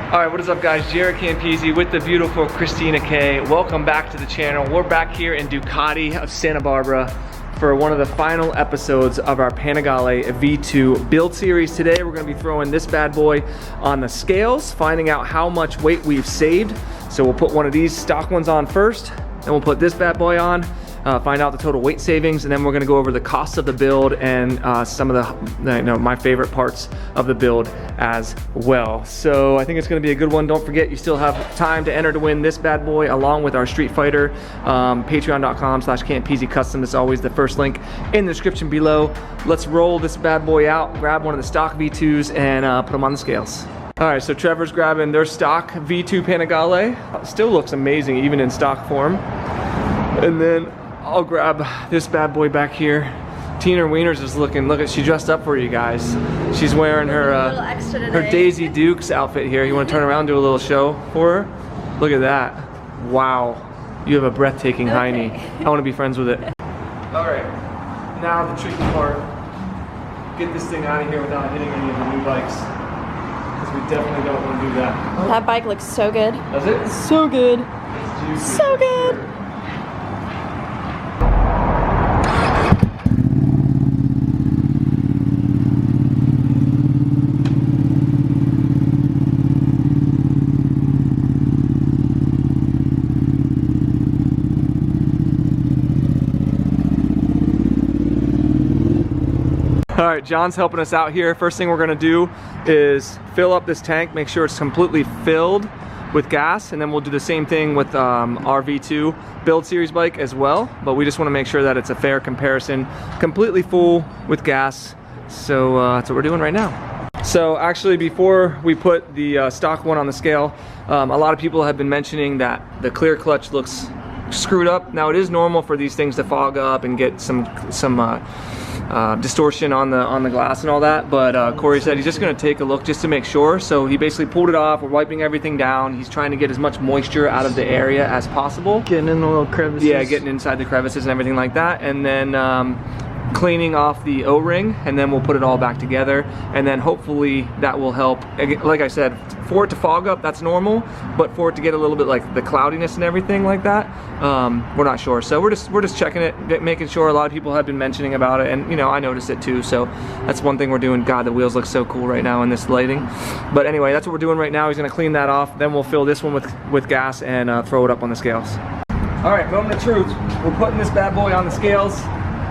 All right, what is up guys? JaretCampisi with the beautiful Christina K. Welcome back to the channel. We're back here in Ducati of Santa Barbara for one of the final episodes of our Panigale V2 build series. Today we're gonna be throwing this bad boy on the scales, finding out how much weight we've saved. So we'll put one of these stock ones on first, then we'll put this bad boy on, find out the total weight savings, and then we're gonna go over the cost of the build and some of my favorite parts of the build as well. So I think it's gonna be a good one. Don't forget, you still have time to enter to win this bad boy along with our Streetfighter. Patreon.com/Campisi Custom is always the first link in the description below. Let's roll this bad boy out, grab one of the stock V2s and put them on the scales. All right, so Trevor's grabbing their stock V2 Panigale. Still looks amazing even in stock form. And then I'll grab this bad boy back here. Tina Wieners is looking, look at, she dressed up for you guys. She's wearing her Daisy Dukes outfit here. You wanna turn around and do a little show for her? Look at that. Wow, you have a breathtaking high knee. I wanna be friends with it. All right, now the tricky part. Get this thing out of here without hitting any of the new bikes. Because we definitely don't wanna do that. That bike looks so good. Does it? So good. So good. All right, John's helping us out here. First thing we're gonna do is fill up this tank, make sure it's completely filled with gas, and then we'll do the same thing with our V2 build series bike as well, but we just wanna make sure that it's a fair comparison, completely full with gas. So that's what we're doing right now. So actually, before we put the stock one on the scale, a lot of people have been mentioning that the clear clutch looks screwed up. Now it is normal for these things to fog up and get some distortion on the glass and all that, but Corey said he's just going to take a look just to make sure. So he basically pulled it off. We're wiping everything down. He's trying to get as much moisture out of the area as possible. Getting in the little crevices. Yeah, getting inside the crevices and everything like that, and then cleaning off the O-ring, and then we'll put it all back together, and then hopefully that will help. Like I said, for it to fog up, that's normal, but for it to get a little bit like the cloudiness and everything like that, we're not sure. So we're just checking it, making sure. A lot of people have been mentioning about it, and you know, I noticed it too, so that's one thing we're doing. God, the wheels look so cool right now in this lighting. But anyway, that's what we're doing right now. He's gonna clean that off, then we'll fill this one with gas and throw it up on the scales. All right, moment of truth. We're putting this bad boy on the scales.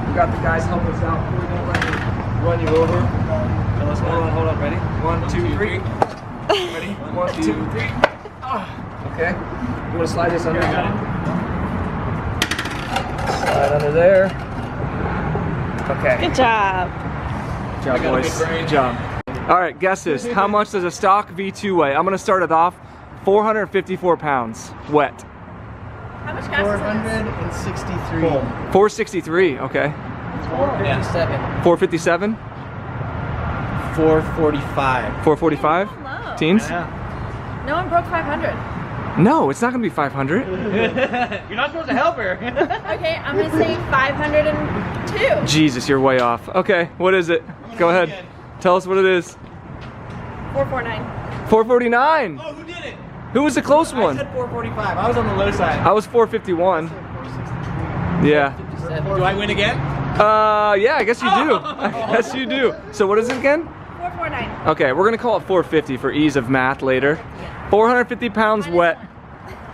We got the guys helping us out. We're gonna let me run you over. Hold on, ready? 1, 2, 3. Ready? 1, 2, 3. Okay. You wanna slide this under? Slide under there. Okay. Good job. Good job, boys. Good job. All right, guesses. How much does a stock V2 weigh? I'm gonna start it off. 454 pounds, wet. How much gas is 463. 463, okay. 457. 457? 445. 445? Low. Teens? Yeah. No one broke 500. No, it's not gonna be 500. You're not supposed to help her. Okay, I'm gonna say 502. Jesus, you're way off. Okay, what is it? Go ahead. Tell us what it is. 449. 449. Oh, who did it? Who was the close I one? said 445. I was on the low side. I was 451. Yeah. Do I win again? Yeah, I guess you do. I guess you do. So what is it again? 449. Okay, we're gonna call it 450 for ease of math later. 450 pounds wet.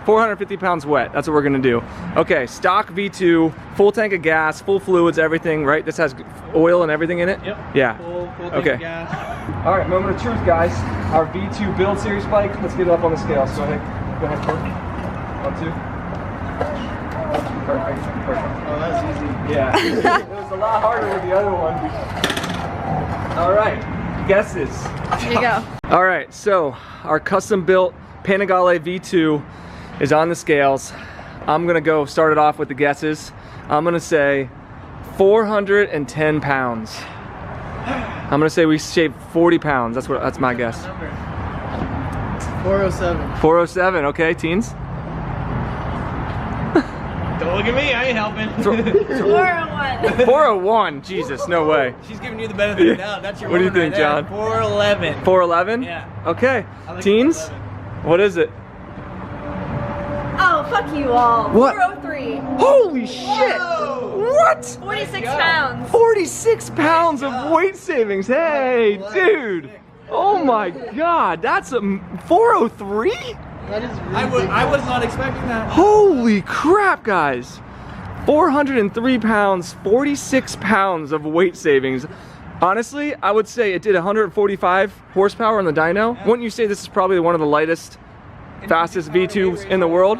450 pounds wet, that's what we're gonna do. Okay, stock V2, full tank of gas, full fluids, everything, right? This has oil and everything in it? Yep. Yeah. Full tank Okay. of gas. All right, moment of truth, guys. Our V2 build series bike, let's get it up on the scales. Go ahead, Corey. 1, 2. Perfect. Oh, that's easy. Yeah, it was a lot harder with the other one. All right, guesses. Here you go. All right, so our custom built Panigale V2 is on the scales. I'm gonna go start it off with the guesses. I'm gonna say 410 pounds. I'm gonna say we shaved 40 pounds. That's my guess. 407. 407, okay, teens? Don't look at me, I ain't helping. 401. 401, Jesus, no way. She's giving you the benefit of the doubt. That's your What do you woman think, right there. John? 411. 411? Yeah. Okay, I like teens? What is it? Oh, fuck you all. What? 403. Holy shit! What? 46 pounds. 46 pounds of weight savings. Hey, dude. Oh my God, that's a 403? That is really I was not expecting that. Holy crap, guys. 403 pounds, 46 pounds of weight savings. Honestly, I would say it did 145 horsepower on the dyno. Wouldn't you say this is probably one of the lightest, fastest V2s in the world?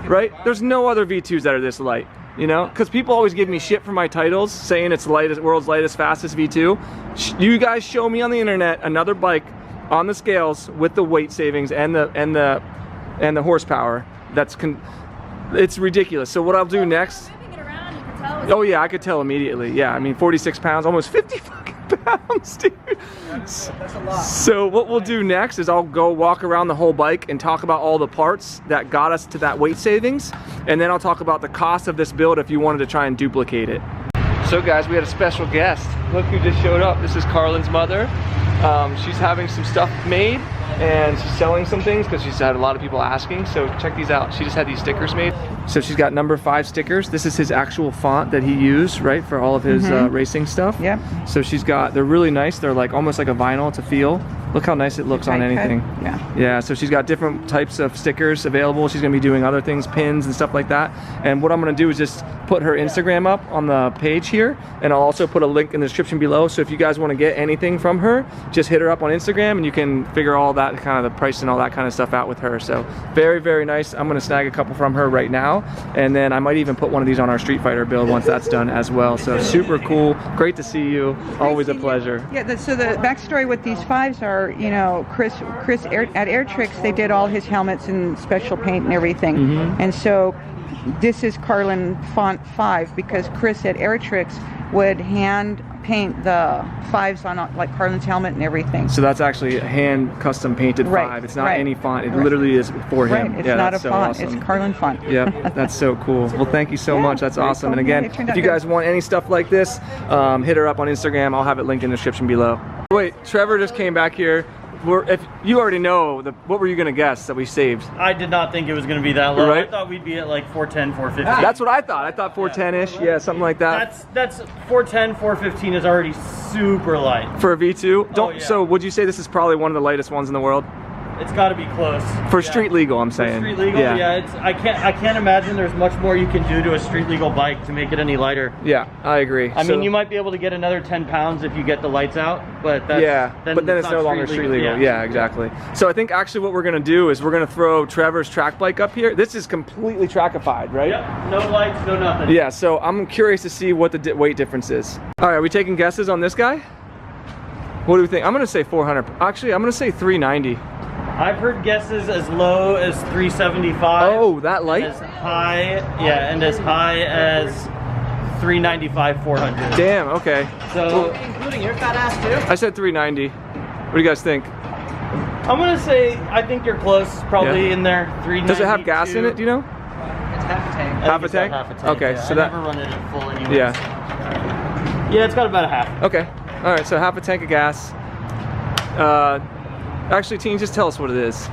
Right? There's no other V2s that are this light, you know? Because people always give me shit for my titles, saying it's the lightest, world's lightest, fastest V2. You guys show me on the internet another bike on the scales with the weight savings and the horsepower. It's ridiculous. So what I'll do next. Oh yeah, I could tell immediately. Yeah, I mean 46 pounds, almost 50 fucking pounds, dude. That's a lot. So what we'll do next is I'll go walk around the whole bike and talk about all the parts that got us to that weight savings, and then I'll talk about the cost of this build if you wanted to try and duplicate it. So guys, we had a special guest. Look who just showed up. This is Carlin's mother. She's having some stuff made and she's selling some things because she's had a lot of people asking. So check these out. She just had these stickers made. So she's got number 5 stickers. This is his actual font that he used, right, for all of his racing stuff. Yep. So they're really nice. They're like almost like a vinyl to feel. Look how nice it looks on anything. Yeah. Yeah, so she's got different types of stickers available. She's gonna be doing other things, pins and stuff like that. And what I'm gonna do is just put her Instagram up on the page here, and I'll also put a link in the description below. So if you guys wanna get anything from her, just hit her up on Instagram and you can figure all that kind of the price and all that kind of stuff out with her. So very, very nice. I'm gonna snag a couple from her right now. And then I might even put one of these on our Streetfighter build once that's done as well. So super cool. Great to see you. Always a pleasure. Yeah, so the backstory with these 5s are, you know, Chris at Air Tricks, they did all his helmets in special paint and everything. And so this is Carlin Font 5 because Chris at Air Tricks would hand paint the 5s on like Carlin's helmet and everything. So that's actually a hand custom painted 5. It's not any font. It literally is for him. Right. It's yeah, not a so font. Awesome. It's Carlin Font. Yeah, that's so cool. Well, thank you so much. That's awesome. And again, if you guys want any stuff like this, hit her up on Instagram. I'll have it linked in the description below. Wait, Trevor just came back here. If you already know, what were you gonna guess that we saved? I did not think it was gonna be that low. Right? I thought we'd be at like 410, 415. That's what I thought. I thought 410-ish, yeah, something like that. That's 410, 415 is already super light. For a V2? Oh, yeah. So would you say this is probably one of the lightest ones in the world? It's got to be close. For street legal, I'm saying. For street legal, yeah. I can't imagine there's much more you can do to a street legal bike to make it any lighter. Yeah, I agree. I mean, you might be able to get another 10 pounds if you get the lights out, but that's, but then it's no longer street legal. Yeah, exactly. So I think actually what we're gonna do is we're gonna throw Trevor's track bike up here. This is completely trackified, right? Yep. No lights, no nothing. Yeah. So I'm curious to see what the weight difference is. All right, are we taking guesses on this guy? What do we think? I'm gonna say 400. Actually, I'm gonna say 390. I've heard guesses as low as 375. Oh, that light? As high, and as high as 395, 400. Damn, okay. So, including your fat ass too? I said 390. What do you guys think? I'm gonna say, I think you're close, probably in there, 392. Does it have gas in it, do you know? It's half a tank. Half a tank? Half a tank, Okay, so I never run it at full anyways. Yeah, it's got about a half. Okay, all right, so half a tank of gas. Actually, Teen, just tell us what it is.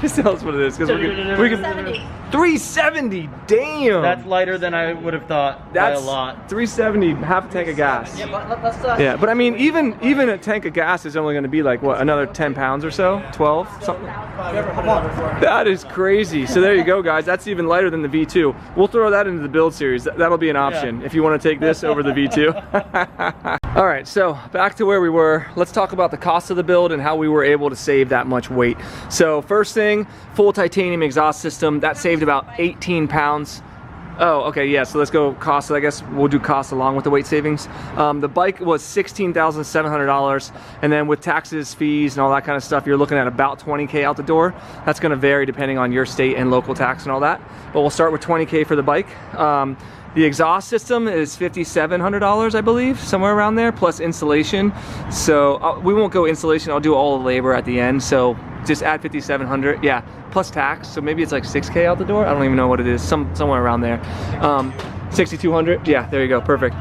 Just tell us what it is, because we can. 370, damn. That's lighter than I would have thought. That's by a lot. 370, half a tank of gas. Yeah, but let's yeah, but I mean, even a tank of gas is only going to be like what, another 10 pounds or so, 12, something. That is crazy. So there you go, guys. That's even lighter than the V2. We'll throw that into the build series. That'll be an option if you want to take this over the V2. All right, so back to where we were. Let's talk about the cost of the build and how we were able to save that much weight. So first thing, full titanium exhaust system. That saved about 18 pounds. Oh, okay, yeah, so let's go cost. I guess we'll do cost along with the weight savings. The bike was $16,700, and then with taxes, fees, and all that kind of stuff, you're looking at about 20K out the door. That's gonna vary depending on your state and local tax and all that. But we'll start with 20K for the bike. The exhaust system is $5,700, I believe, somewhere around there, plus installation. So we won't go installation, I'll do all the labor at the end. So just add 5,700, yeah, plus tax. So maybe it's like 6K out the door. I don't even know what it is, somewhere around there. 6,200? Yeah, there you go, perfect.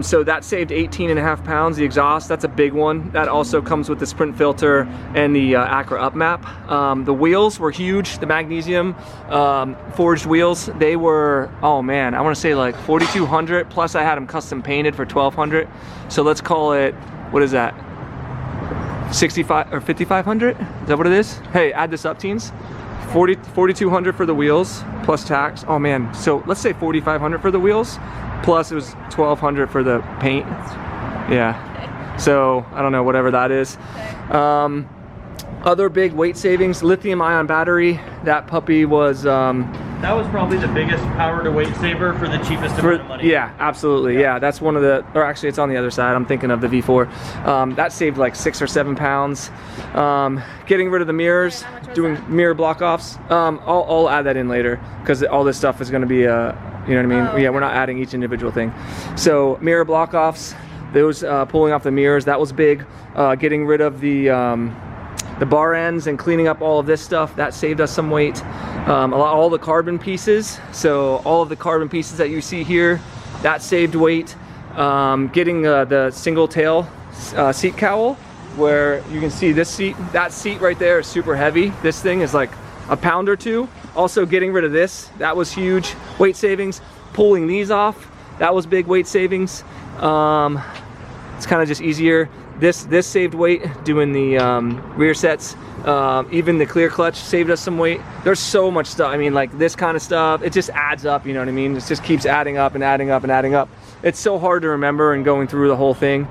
So that saved 18.5 pounds, the exhaust, that's a big one. That also comes with the sprint filter and the Acura up map. The wheels were huge, the magnesium forged wheels. They were, oh man, I wanna say like 4,200, plus I had them custom painted for 1,200. So let's call it, what is that? 65 or 5,500? Is that what it is? Hey, add this up, teens. 4,200 for the wheels plus tax. Oh man, so let's say 4,500 for the wheels, plus it was 1,200 for the paint. Yeah. Okay. So I don't know, whatever that is. Okay. Other big weight savings: lithium-ion battery. That puppy was. That was probably the biggest power to weight saver for the cheapest amount of money. Yeah, absolutely. Yeah, that's one of the, or actually it's on the other side. I'm thinking of the V4. That saved like 6 or 7 pounds. Getting rid of the mirrors, doing mirror block offs. I'll add that in later because all this stuff is going to be, you know what I mean? Oh, yeah, we're not adding each individual thing. So mirror block offs, those pulling off the mirrors, that was big. Getting rid of the bar ends and cleaning up all of this stuff, that saved us some weight. All the carbon pieces, so all of the carbon pieces that you see here, that saved weight. Getting the single tail seat cowl, where you can see this seat, that seat right there is super heavy. This thing is like a pound or 2. Also getting rid of this, that was huge weight savings. Pulling these off, that was big weight savings. It's kind of just easier. This saved weight doing the rear sets. Even the clear clutch saved us some weight. There's so much stuff. I mean, like this kind of stuff, it just adds up, you know what I mean? It just keeps adding up and adding up and adding up. It's so hard to remember and going through the whole thing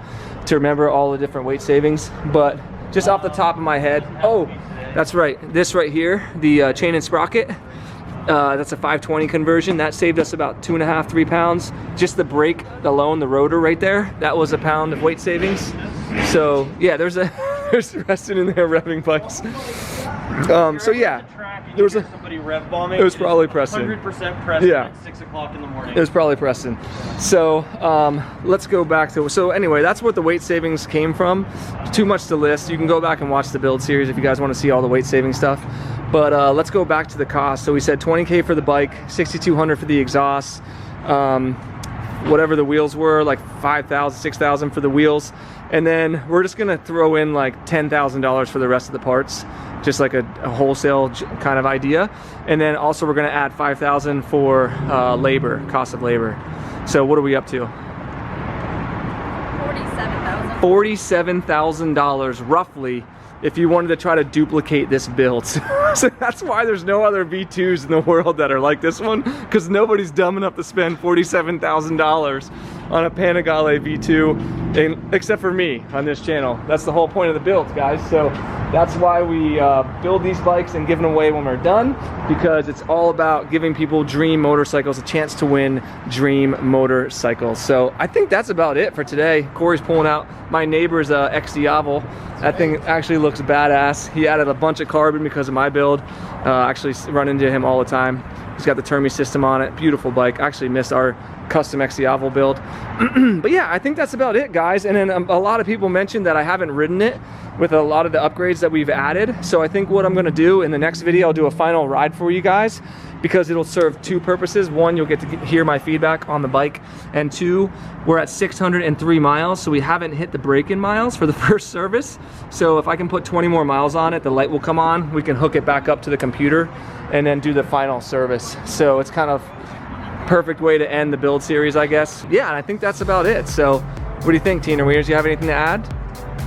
to remember all the different weight savings. But just off the top of my head, oh, that's right. This right here, the chain and sprocket, that's a 520 conversion. That saved us about 2.5, 3 pounds. Just the brake alone, the rotor right there, that was a pound of weight savings. So yeah, there's Reston in there revving bikes. So yeah, there was somebody rev bombing. It was probably Preston. 100% Preston. Yeah. At 6 o'clock in the morning. It was probably Preston. So let's go back to, so anyway, that's what the weight savings came from. Too much to list. You can go back and watch the build series if you guys want to see all the weight saving stuff. But let's go back to the cost. So we said 20K for the bike, 6,200 for the exhaust, whatever the wheels were, like 5,000, 6,000 for the wheels. And then we're just gonna throw in like $10,000 for the rest of the parts, just like a wholesale kind of idea. And then also we're gonna add 5,000 for labor, cost of labor. So what are we up to? $47,000 roughly, if you wanted to try to duplicate this build. So that's why there's no other V2s in the world that are like this one, because nobody's dumb enough to spend $47,000 on a Panigale V2, except for me on this channel. That's the whole point of the build, guys. So that's why we build these bikes and give them away when we're done, because it's all about giving people dream motorcycles a chance to win dream motorcycles. So I think that's about it for today. Corey's pulling out my neighbor's X Diavel. That thing actually looks badass. He added a bunch of carbon because of my build. Actually run into him all the time. He's got the Termi system on it. Beautiful bike. Actually missed our custom X Diavel build. But yeah, I think that's about it, guys. And then a lot of people mentioned that I haven't ridden it with a lot of the upgrades that we've added. So I think what I'm gonna do in the next video, I'll do a final ride for you guys, because it'll serve 2 purposes. 1, you'll get to hear my feedback on the bike, and 2, we're at 603 miles, so we haven't hit the break-in miles for the first service. So if I can put 20 more miles on it, the light will come on, we can hook it back up to the computer and then do the final service. So it's kind of perfect way to end the build series, I guess. Yeah, and I think that's about it. So what do you think, Tina Weers? You have anything to add?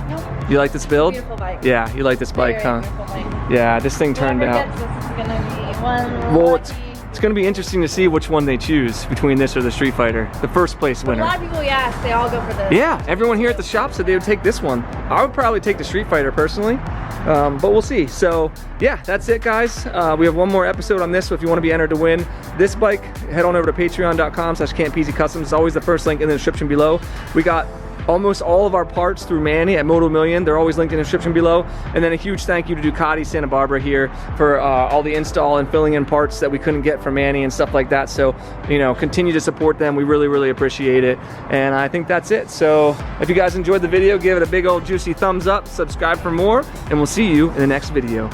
Nope. You like this build? Beautiful bike. Yeah, you like this bike, huh? Bike. Yeah, this thing turned out. This is gonna be one. Well, it's gonna be interesting to see which one they choose between this or the Streetfighter, the first place winner. A lot of people, yes, they all go for this. Yeah, everyone here at the shop said they would take this one. I would probably take the Streetfighter personally, but we'll see. So yeah, that's it, guys. We have one more episode on this, so if you want to be entered to win this bike, head on over to patreon.com/Campisi Customs. It's always the first link in the description below. We got almost all of our parts through Manny at Moto Million. They're always linked in the description below. And then a huge thank you to Ducati Santa Barbara here for all the install and filling in parts that we couldn't get from Manny and stuff like that. So, you know, continue to support them. We really, really appreciate it. And I think that's it. So if you guys enjoyed the video, give it a big old juicy thumbs up, subscribe for more, and we'll see you in the next video.